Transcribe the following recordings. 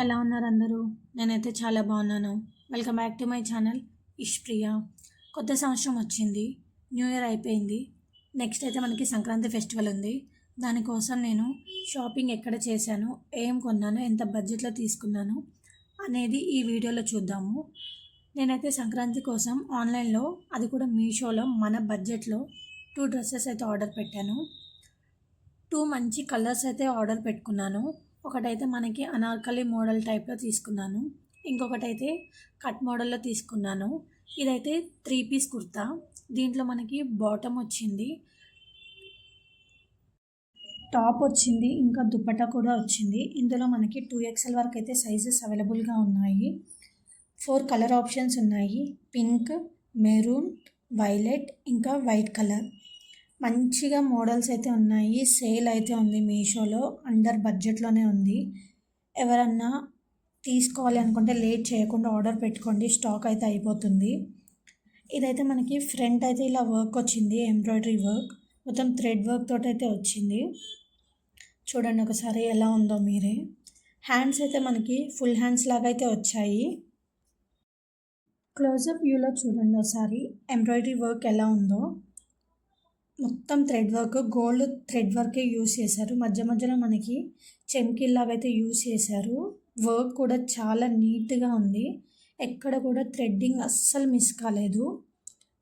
ఎలా ఉన్నారు అందరూ? నేనైతే చాలా బాగున్నాను. Welcome back to my channel Ishpriya. కొత్త సంవత్సరం వచ్చింది, న్యూ ఇయర్ అయిపోయింది. నెక్స్ట్ అయితే మనకి సంక్రాంతి ఫెస్టివల్ ఉంది. దానికోసం నేను షాపింగ్ ఎక్కడ చేశాను, ఏం కొన్నాను, ఎంత బడ్జెట్లో తీసుకున్నాను అనేది ఈ వీడియోలో చూద్దాము. నేనైతే సంక్రాంతి కోసం ఆన్లైన్లో, అది కూడా మీషోలో మన బడ్జెట్లో 2 డ్రెస్సెస్ అయితే ఆర్డర్ పెట్టాను. 2 మంచి కలర్స్ అయితే ఆర్డర్ పెట్టుకున్నాను. ఒకటైతే మనకి అనార్కలి మోడల్ టైప్లో తీసుకున్నాను, ఇంకొకటైతే కట్ మోడల్లో తీసుకున్నాను. ఇదైతే 3 పీస్ కుర్తా. దీంట్లో మనకి బాటమ్ వచ్చింది, టాప్ వచ్చింది, ఇంకా దుపట్టా కూడా వచ్చింది. ఇందులో మనకి 2XL వరకు అయితే సైజెస్ అవైలబుల్గా ఉన్నాయి. 4 కలర్ ఆప్షన్స్ ఉన్నాయి: పింక్, మెరూన్, వైలెట్, ఇంకా వైట్ కలర్. మంచిగా మోడల్స్ అయితే ఉన్నాయి. సేల్ అయితే ఉంది మీషోలో, అండర్ బడ్జెట్లోనే ఉంది. ఎవరన్నా తీసుకోవాలి అనుకుంటే లేట్ చేయకుండా ఆర్డర్ పెట్టుకోండి, స్టాక్ అయితే అయిపోతుంది. ఇదైతే మనకి ఫ్రంట్ అయితే ఇలా వర్క్ వచ్చింది, ఎంబ్రాయిడరీ వర్క్, మొత్తం థ్రెడ్ వర్క్ తోటి అయితే వచ్చింది. చూడండి ఒకసారి ఎలా ఉందో మీరే. హ్యాండ్స్ అయితే మనకి ఫుల్ హ్యాండ్స్ లాగా అయితే వచ్చాయి. క్లోజప్ వ్యూలో చూడండి ఒకసారి ఎంబ్రాయిడరీ వర్క్ ఎలా ఉందో. మొత్తం థ్రెడ్ వర్క్, గోల్డ్ థ్రెడ్ వర్కే యూస్ చేశారు. మధ్య మధ్యలో మనకి చెమ్కీల్లాగా అయితే యూస్ చేశారు. వర్క్ కూడా చాలా నీట్గా ఉంది, ఎక్కడ కూడా థ్రెడ్డింగ్ అస్సలు మిస్ కాలేదు.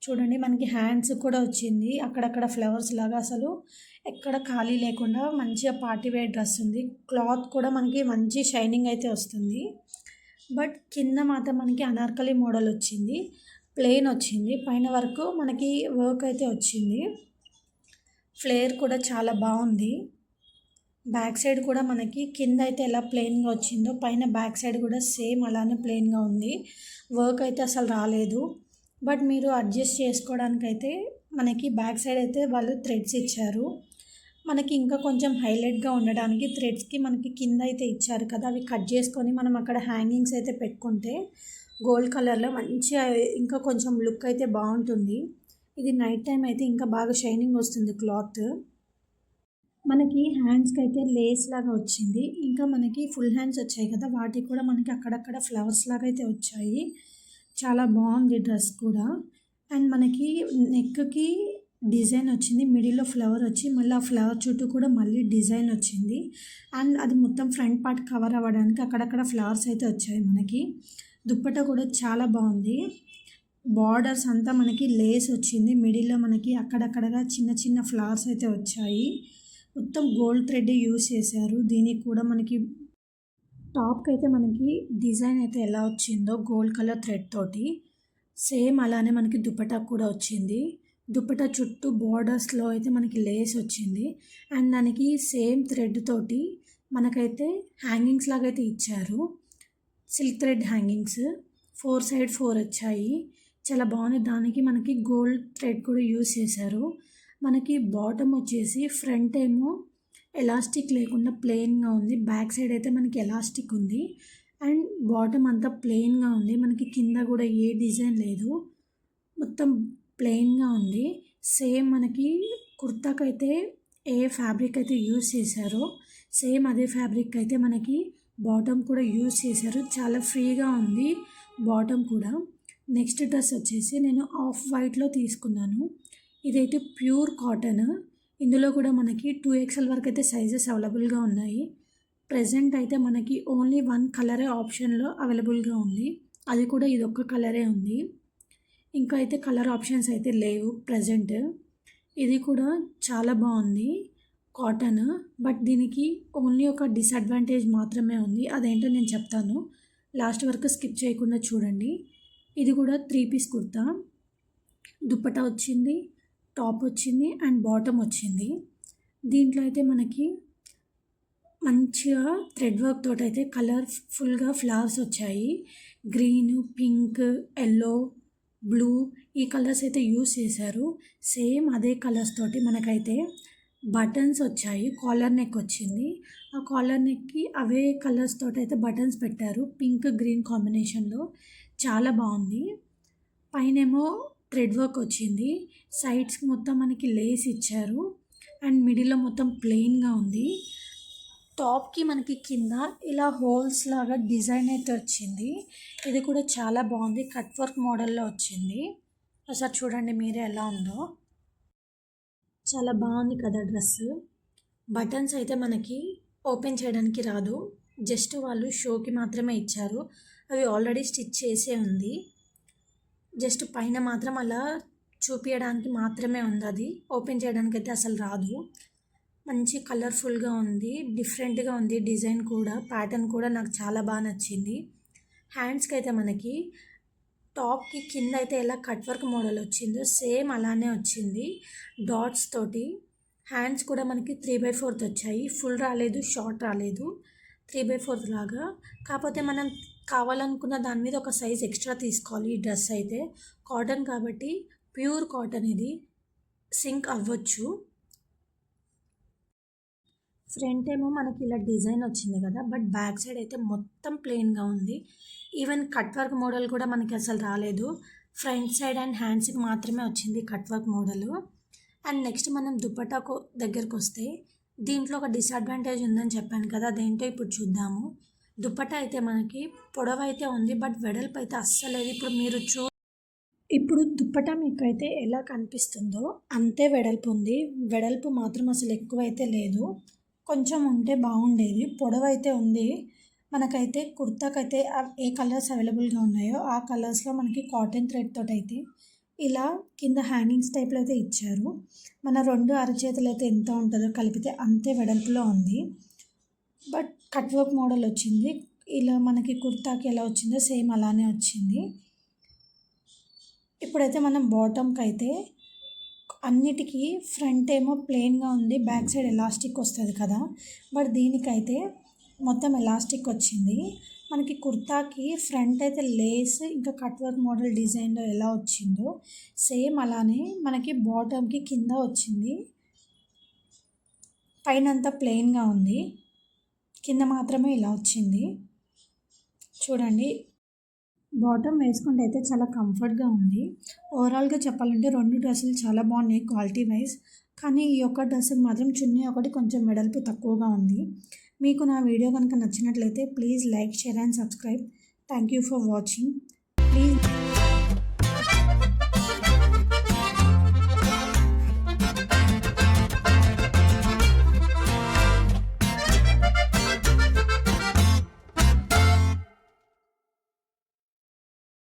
చూడండి మనకి హ్యాండ్స్ కూడా వచ్చింది, అక్కడక్కడ ఫ్లవర్స్ లాగా, అసలు ఎక్కడ ఖాళీ లేకుండా మంచిగా పార్టీ వేర్ డ్రెస్ ఉంది. క్లాత్ కూడా మనకి మంచి షైనింగ్ అయితే వస్తుంది. బట్ కింద మాత్రం మనకి అనార్కలి మోడల్ వచ్చింది, ప్లెయిన్ వచ్చింది. పైన వరకు మనకి వర్క్ అయితే వచ్చింది. ఫ్లేర్ కూడా చాలా బాగుంది. బ్యాక్ సైడ్ కూడా మనకి కింద అయితే ఎలా ప్లెయిన్గా వచ్చిందో పైన బ్యాక్ సైడ్ కూడా సేమ్ అలానే ప్లెయిన్గా ఉంది. వర్క్ అయితే అసలు రాలేదు. బట్ మీరు అడ్జస్ట్ చేసుకోవడానికైతే మనకి బ్యాక్ సైడ్ అయితే వాళ్ళు థ్రెడ్స్ ఇచ్చారు. మనకి ఇంకా కొంచెం హైలైట్గా ఉండడానికి థ్రెడ్స్కి మనకి కింద అయితే ఇచ్చారు కదా, అవి కట్ చేసుకొని మనం అక్కడ హ్యాంగింగ్స్ అయితే పెట్టుకుంటే గోల్డ్ కలర్లో మంచిగా ఇంకా కొంచెం లుక్ అయితే బాగుంటుంది. ఇది నైట్ టైం అయితే ఇంకా బాగా షైనింగ్ వస్తుంది క్లాత్. మనకి హ్యాండ్స్కి అయితే లేస్ లాగా వచ్చింది, ఇంకా మనకి ఫుల్ హ్యాండ్స్ వచ్చాయి కదా, వాటికి కూడా మనకి అక్కడక్కడ ఫ్లవర్స్ లాగా అయితే వచ్చాయి. చాలా బాగుంది డ్రెస్ కూడా. అండ్ మనకి నెక్కి డిజైన్ వచ్చింది, మిడిల్లో ఫ్లవర్ వచ్చి మళ్ళీ ఆ ఫ్లవర్ చుట్టూ కూడా మళ్ళీ డిజైన్ వచ్చింది. అండ్ అది మొత్తం ఫ్రంట్ పార్ట్ కవర్ అవ్వడానికి అక్కడక్కడ ఫ్లవర్స్ అయితే వచ్చాయి. మనకి దుప్పట్టా కూడా చాలా బాగుంది. బార్డర్స్ అంతా మనకి లేస్ వచ్చింది, మిడిల్లో మనకి అక్కడక్కడగా చిన్న చిన్న ఫ్లవర్స్ అయితే వచ్చాయి. మొత్తం గోల్డ్ థ్రెడ్ యూస్ చేశారు. దీనికి కూడా మనకి టాప్కి అయితే మనకి డిజైన్ అయితే ఎలా వచ్చిందో గోల్డ్ కలర్ థ్రెడ్ తోటి సేమ్ అలానే మనకి దుపట్టా కూడా వచ్చింది. దుపట్టా చుట్టూ బార్డర్స్లో అయితే మనకి లేస్ వచ్చింది. అండ్ దానికి సేమ్ థ్రెడ్ తోటి మనకైతే హ్యాంగింగ్స్ లాగా అయితే ఇచ్చారు, సిల్క్ థ్రెడ్ హ్యాంగింగ్స్. 4 సైడ్ 4 వచ్చాయి, చాలా బాగుంది. దానికి మనకి గోల్డ్ థ్రెడ్ కూడా యూస్ చేశారు. మనకి బాటమ్ వచ్చేసి ఫ్రంట్ ఏమో ఎలాస్టిక్ లేకుండా ప్లెయిన్గా ఉంది, బ్యాక్ సైడ్ అయితే మనకి ఎలాస్టిక్ ఉంది. అండ్ బాటమ్ అంతా ప్లెయిన్గా ఉంది, మనకి కింద కూడా ఏ డిజైన్ లేదు, మొత్తం ప్లెయిన్గా ఉంది. సేమ్ మనకి కుర్తాకైతే ఏ ఫ్యాబ్రిక్ అయితే యూస్ చేశారో సేమ్ అదే ఫ్యాబ్రిక్ అయితే మనకి బాటమ్ కూడా యూస్ చేశారు. చాలా ఫ్రీగా ఉంది బాటమ్ కూడా. నెక్స్ట్ డ్రెస్ వచ్చేసి నేను ఆఫ్ వైట్లో తీసుకున్నాను. ఇదైతే ప్యూర్ కాటన్. ఇందులో కూడా మనకి 2XL వరకు అయితే సైజెస్ అవైలబుల్గా ఉన్నాయి. ప్రజెంట్ అయితే మనకి ఓన్లీ 1 కలరే ఆప్షన్లో అవైలబుల్గా ఉంది, అది కూడా ఇదొక్క కలరే ఉంది. ఇంకా అయితే కలర్ ఆప్షన్స్ అయితే లేవు ప్రజెంట్. ఇది కూడా చాలా బాగుంది కాటన్. బట్ దీనికి ఓన్లీ ఒక డిసడ్వాంటేజ్ మాత్రమే ఉంది, అదేంటో నేను చెప్తాను, లాస్ట్ వరకు స్కిప్ చేయకుండా చూడండి. ఇది కూడా 3 పీస్ కుర్తా. దుపట్టా వచ్చింది, టాప్ వచ్చింది, అండ్ బాటమ్ వచ్చింది. దీంట్లో అయితే మనకి మంచిగా థ్రెడ్ వర్క్ తోటి అయితే కలర్ఫుల్గా ఫ్లవర్స్ వచ్చాయి. గ్రీన్, పింక్, ఎల్లో, బ్లూ ఈ కలర్స్ అయితే యూస్ చేశారు. సేమ్ అదే కలర్స్ తోటి మనకైతే బటన్స్ వచ్చాయి, కాలర్ నెక్ వచ్చింది. ఆ కాలర్ నెక్కి అవే కలర్స్ తోటి అయితే బటన్స్ పెట్టారు, పింక్ గ్రీన్ కాంబినేషన్లో. చాలా బాగుంది. పైనేమో థ్రెడ్ వర్క్ వచ్చింది, సైడ్స్కి మొత్తం మనకి లేస్ ఇచ్చారు, అండ్ మిడిల్లో మొత్తం ప్లెయిన్గా ఉంది. టాప్కి మనకి కింద ఇలా హోల్స్ లాగా డిజైన్ అయితే వచ్చింది. ఇది కూడా చాలా బాగుంది, కట్ వర్క్ మోడల్లో వచ్చింది. ఒకసారి చూడండి మీరే ఎలా ఉందో. చాలా బాగుంది కదా డ్రెస్. బటన్స్ అయితే మనకి ఓపెన్ చేయడానికి రాదు, జస్ట్ వాళ్ళు షోకి మాత్రమే ఇచ్చారు. అవి ఆల్రెడీ స్టిచ్ చేసే ఉంది, జస్ట్ పైన మాత్రం అలా చూపించడానికి మాత్రమే ఉంది. అది ఓపెన్ చేయడానికి అయితే అసలు రాదు. మంచి కలర్ఫుల్గా ఉంది, డిఫరెంట్గా ఉంది. డిజైన్ కూడా, ప్యాటర్న్ కూడా నాకు చాలా బాగా నచ్చింది. హ్యాండ్స్కి అయితే మనకి టాప్కి కింద అయితే ఎలా కట్ వర్క్ మోడల్ వచ్చిందో సేమ్ అలానే వచ్చింది డాట్స్ తోటి. హ్యాండ్స్ కూడా మనకి 3/4 వచ్చాయి, ఫుల్ రాలేదు, షార్ట్ రాలేదు, 3/4 లాగా. కాకపోతే మనం కావాలనుకున్న దాని మీద ఒక సైజ్ ఎక్స్ట్రా తీసుకోవాలి. ఈ డ్రెస్ అయితే కాటన్ కాబట్టి, ప్యూర్ కాటన్, ఇది సింక్ అవ్వచ్చు. ఫ్రంట్ ఏమో మనకి ఇలా డిజైన్ వచ్చింది కదా, బట్ బ్యాక్ సైడ్ అయితే మొత్తం ప్లెయిన్గా ఉంది. ఈవెన్ కట్ వర్క్ మోడల్ కూడా మనకి అసలు రాలేదు, ఫ్రంట్ సైడ్ అండ్ హ్యాండ్స్కి మాత్రమే వచ్చింది cut work model. And next మనం దుపట్టాకు దగ్గరకు వస్తే దీంట్లో ఒక డిసడ్వాంటేజ్ ఉందని చెప్పాను కదా, అదేంటో ఇప్పుడు చూద్దాము. దుపట్టా అయితే మనకి పొడవు అయితే ఉంది, బట్ వెడల్పు అయితే అస్సలు లేదు. ఇప్పుడు దుపట్టా మీకు అయితే ఎలా కనిపిస్తుందో అంతే వెడల్పు ఉంది, వెడల్పు మాత్రం అసలు ఎక్కువైతే లేదు, కొంచెం ఉంటే బాగుండేది. పొడవు అయితే ఉంది. మనకైతే కుర్తాకైతే ఏ కలర్స్ అవైలబుల్గా ఉన్నాయో ఆ కలర్స్లో మనకి కాటన్ థ్రెడ్ తోటి అయితే ఇలా కింద హ్యాంగింగ్స్ టైప్లో అయితే ఇచ్చారు. మన 2 అరచేతులు అయితే ఎంత ఉంటుందో కలిపితే అంతే వెడల్పులో ఉంది, బట్ కట్ వర్క్ మోడల్ వచ్చింది. ఇలా మనకి కుర్తాకి ఎలా వచ్చిందో సేమ్ అలానే వచ్చింది. ఇప్పుడైతే మనం బాటమ్కి అయితే అన్నిటికీ ఫ్రంట్ ఏమో ప్లెయిన్గా ఉంది, బ్యాక్ సైడ్ ఎలాస్టిక్ వస్తుంది కదా, బట్ దీనికైతే మొత్తం ఎలాస్టిక్ వచ్చింది. మనకి కుర్తాకి ఫ్రంట్ అయితే లేస్ ఇంకా కట్ వర్క్ మోడల్ డిజైన్లో ఎలా వచ్చిందో సేమ్ అలానే మనకి బాటమ్కి కింద వచ్చింది. పైన అంతా ప్లెయిన్గా ఉంది, కింద మాత్రమే ఇలా వచ్చింది. చూడండి, బాటమ్ వేసుకుంటే అయితే చాలా కంఫర్ట్గా ఉంది. ఓవరాల్గా చెప్పాలంటే 2 డ్రెస్సులు చాలా బాగున్నాయి క్వాలిటీ వైజ్. కానీ ఈ ఒక్క డ్రెస్సుకి మాత్రం చున్నీ ఒకటి కొంచెం వెడల్పు తక్కువగా ఉంది. మీకు నా వీడియో కనుక నచ్చినట్లయితే please like, share and subscribe. Thank you for watching. Please